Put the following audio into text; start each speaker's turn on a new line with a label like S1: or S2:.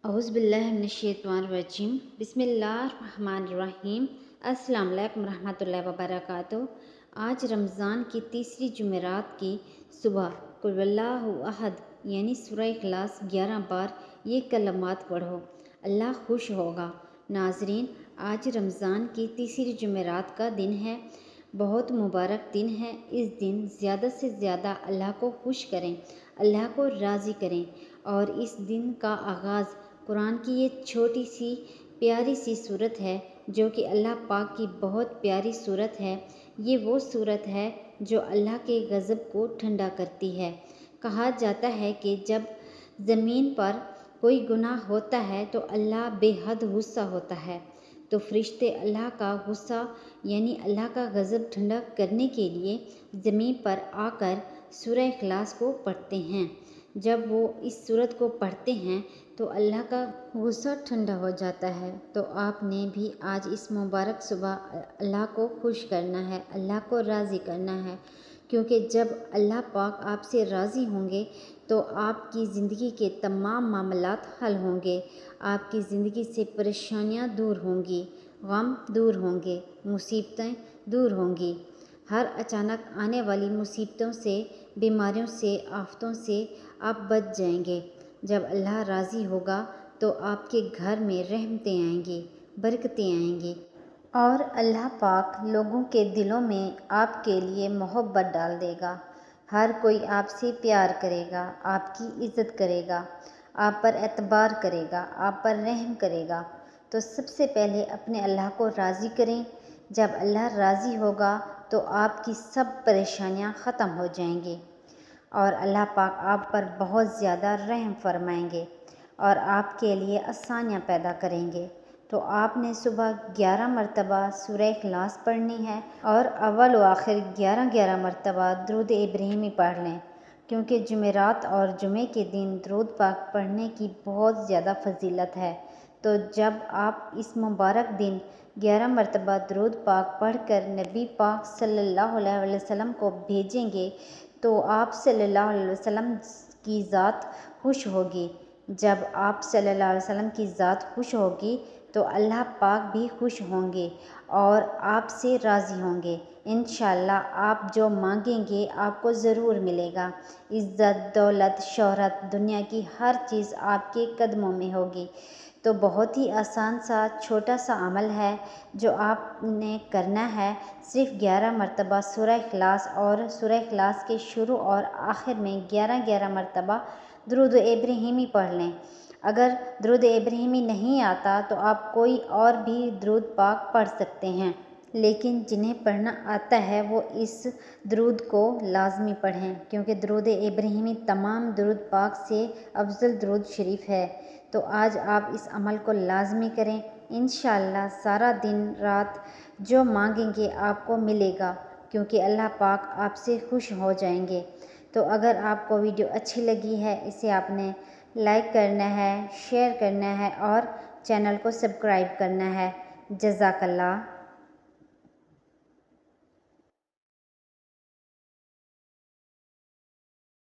S1: औज़ुबिल्लाहिमिनश्शैतानिर्रजीम बिस्मिल्लाहिर्रहमानिर्रहीम। अस्सलाम वालेकुम रहमतुल्लाहि व बरकातुहू। आज रमज़ान की तीसरी जुमेरात की सुबह कुल हुवल्लाहु अहद यानी सूरह इखलास 11 बार ये कलमात पढ़ो, अल्लाह खुश होगा। नाज़रीन, आज रमज़ान की तीसरी जुमेरात का दिन है। बहुत मुबारक दिन है। इस दिन ज़्यादा से ज़्यादा अल्लाह को खुश करें, अल्लाह को राज़ी करें। और इस दिन का आगाज़ कुरान की ये छोटी सी प्यारी सी सूरत है जो कि अल्लाह पाक की बहुत प्यारी सूरत है। ये वो सूरत है जो अल्लाह के गज़ब को ठंडा करती है। कहा जाता है कि जब ज़मीन पर कोई गुनाह होता है तो अल्लाह बेहद गुस्सा होता है, तो फरिश्ते अल्लाह का गुस्सा यानी अल्लाह का गज़ब ठंडा करने के लिए ज़मीन पर आकर सूरह इखलास को पढ़ते हैं। जब वो इस सूरत को पढ़ते हैं तो अल्लाह का गुस्सा ठंडा हो जाता है। तो आपने भी आज इस मुबारक सुबह अल्लाह को खुश करना है, अल्लाह को राज़ी करना है, क्योंकि जब अल्लाह पाक आपसे राज़ी होंगे तो आपकी ज़िंदगी के तमाम मामलात हल होंगे, आपकी ज़िंदगी से परेशानियां दूर होंगी, गम दूर होंगे, मुसीबतें दूर होंगी। हर अचानक आने वाली मुसीबतों से, बीमारियों से, आफतों से आप बच जाएंगे। जब अल्लाह राज़ी होगा तो आपके घर में रहमतें आएंगी, बरकतें आएंगी और अल्लाह पाक लोगों के दिलों में आपके लिए मोहब्बत डाल देगा। हर कोई आपसे प्यार करेगा, आपकी इज़्ज़त करेगा, आप पर एतबार करेगा, आप पर रहम करेगा। तो सबसे पहले अपने अल्लाह को राज़ी करें। जब अल्लाह राज़ी होगा तो आपकी सब परेशानियां ख़त्म हो जाएंगी और अल्लाह पाक आप पर बहुत ज़्यादा रहम फरमाएंगे और आपके लिए आसानियाँ पैदा करेंगे। तो आपने सुबह 11 मरतबा सूरह इखलास पढ़नी है और अव्वल व आखिर 11 मरतबा दुरूद इब्राहिमी पढ़ लें, क्योंकि जुमेरात और जुमे के दिन दुरूद पाक पढ़ने की बहुत ज़्यादा फजीलत है। तो जब आप इस मुबारक दिन 11 मरतबा दुरूद पाक पढ़कर नबी पाक सल्लल्लाहु अलैहि वसल्लम को भेजेंगे तो आप सल्लल्लाहु अलैहि वसल्लम की ज़ात खुश होगी। जब आप सल्लल्लाहु अलैहि वसल्लम की ज़ात खुश होगी तो अल्लाह पाक भी खुश होंगे और आपसे राज़ी होंगे। इंशाअल्लाह आप जो मांगेंगे आपको ज़रूर मिलेगा। इज़्ज़त, दौलत, शोहरत, दुनिया की हर चीज़ आपके कदमों में होगी। तो बहुत ही आसान सा छोटा सा अमल है जो आपने करना है। सिर्फ़ 11 मरतबा सूरह इखलास और सूरह इखलास के शुरू और आखिर में 11 मरतबा दुरूद इब्राहिमी पढ़ लें। अगर दुरूद इब्राहिमी नहीं आता तो आप कोई और भी दुरूद पाक पढ़ सकते हैं, लेकिन जिन्हें पढ़ना आता है वो इस दुरूद को लाजमी पढ़ें, क्योंकि दुरूद इब्राहिमी तमाम दुरूद पाक से अफजल दुरूद शरीफ है। तो आज आप इस अमल को लाजमी करें। इंशाअल्लाह सारा दिन रात जो मांगेंगे आपको मिलेगा, क्योंकि अल्लाह पाक आपसे खुश हो जाएंगे। तो अगर आपको वीडियो अच्छी लगी है, इसे आपने लाइक करना है, शेयर करना है और चैनल को सब्सक्राइब करना है। जज़ाकल्लाह।